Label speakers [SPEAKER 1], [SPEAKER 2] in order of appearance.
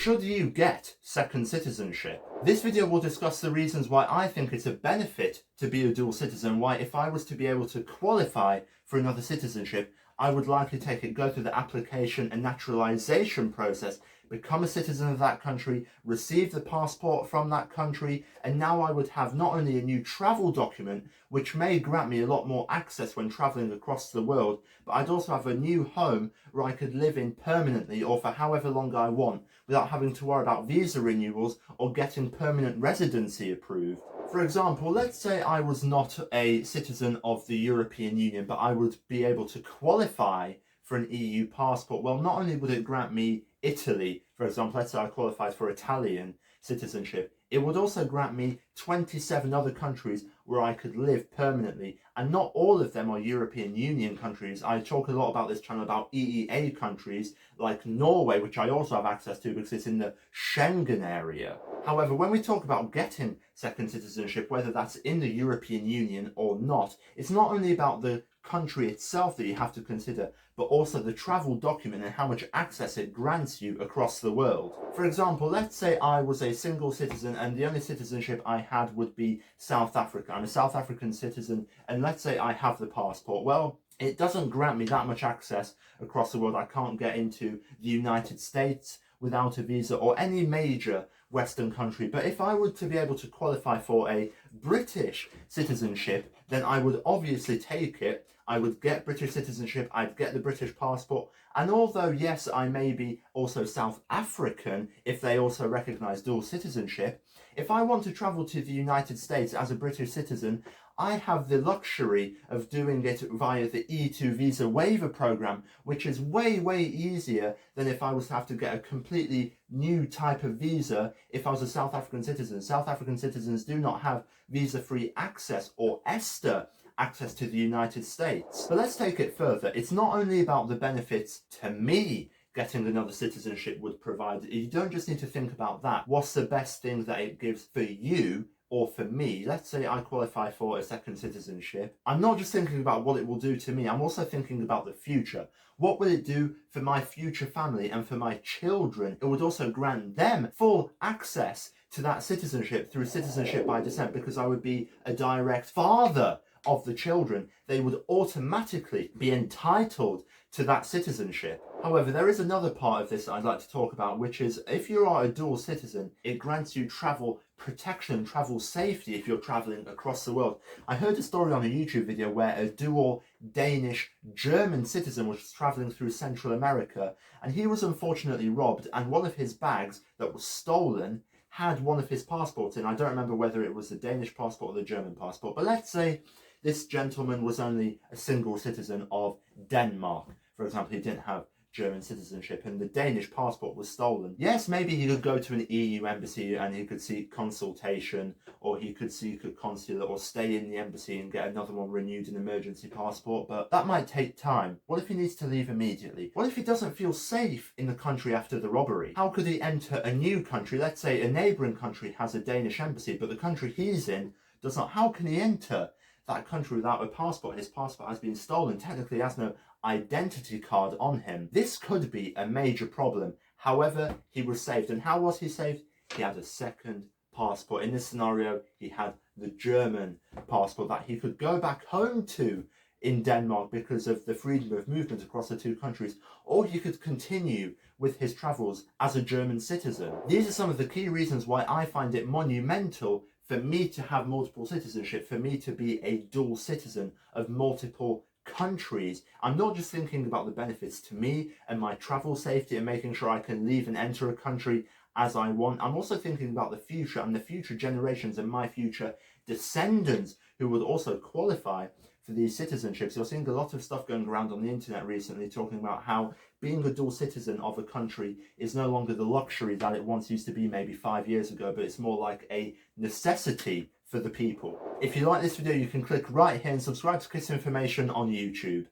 [SPEAKER 1] Should you get second citizenship? This video will discuss the reasons why I think it's a benefit to be a dual citizen, why if I was to be able to qualify for another citizenship, I would likely go through the application and naturalization process, become a citizen of that country, receive the passport from that country, and now I would have not only a new travel document, which may grant me a lot more access when traveling across the world, but I'd also have a new home where I could live in permanently or for however long I want, without having to worry about visa renewals or getting permanent residency approved. For example, let's say I was not a citizen of the European Union, but I would be able to qualify for an EU passport. Well, not only would it grant me Italy, for example, let's say I qualified for Italian citizenship, it would also grant me 27 other countries where I could live permanently, and not all of them are European Union countries. I talk a lot about this channel about EEA countries like Norway, which I also have access to because it's in the Schengen area. However, when we talk about getting second citizenship, whether that's in the European Union or not, it's not only about the country itself that you have to consider, but also the travel document and how much access it grants you across the world. For example, let's say I was a single citizen and the only citizenship I had would be South Africa. I'm a South African citizen, and let's say I have the passport. Well, it doesn't grant me that much access across the world. I can't get into the United States without a visa or any major Western country. But if I were to be able to qualify for a British citizenship, then I would obviously take it. I would get British citizenship, I'd get the British passport, and although yes, I may be also South African if they also recognise dual citizenship, if I want to travel to the United States as a British citizen, I have the luxury of doing it via the E2 visa waiver program, which is way easier than if I was to have to get a completely new type of visa if I was a South African citizen. South African citizens do not have visa-free access or ESTA access to the United States. But let's take it further. It's not only about the benefits to me getting another citizenship would provide. You don't just need to think about that. What's the best thing that it gives for you or for me? Let's say I qualify for a second citizenship. I'm not just thinking about what it will do to me, I'm also thinking about the future. What will it do for my future family and for my children? It would also grant them full access to that citizenship through citizenship by descent, because I would be a direct father of the children. They would automatically be entitled to that citizenship. However, there is another part of this that I'd like to talk about, which is if you are a dual citizen, it grants you travel protection, travel safety if you're traveling across the world. I heard a story on a YouTube video where a dual Danish-German citizen was traveling through Central America, and he was unfortunately robbed, and one of his bags that was stolen had one of his passports in. I don't remember whether it was the Danish passport or the German passport, but let's say this gentleman was only a single citizen of Denmark. For example, he didn't have German citizenship and the Danish passport was stolen. Yes, maybe he could go to an EU embassy and he could seek consultation, or he could seek a consulate or stay in the embassy and get another one renewed, an emergency passport, but that might take time. What if he needs to leave immediately? What if he doesn't feel safe in the country after the robbery? How could he enter a new country? Let's say a neighbouring country has a Danish embassy, but the country he's in does not. How can he enter that country without a passport? His passport has been stolen. Technically, he has no identity card on him. This could be a major problem. However, he was saved. And how was he saved? He had a second passport. In this scenario, he had the German passport that he could go back home to in Denmark because of the freedom of movement across the two countries, or he could continue with his travels as a German citizen. These are some of the key reasons why I find it monumental for me to have multiple citizenship, for me to be a dual citizen of multiple countries. I'm not just thinking about the benefits to me and my travel safety and making sure I can leave and enter a country as I want. I'm also thinking about the future and the future generations and my future descendants who would also qualify for these citizenships. You're seeing a lot of stuff going around on the internet recently talking about how being a dual citizen of a country is no longer the luxury that it once used to be maybe 5 years ago, but it's more like a necessity for the people. If you like this video, you can click right here and subscribe to Kiss Information on YouTube.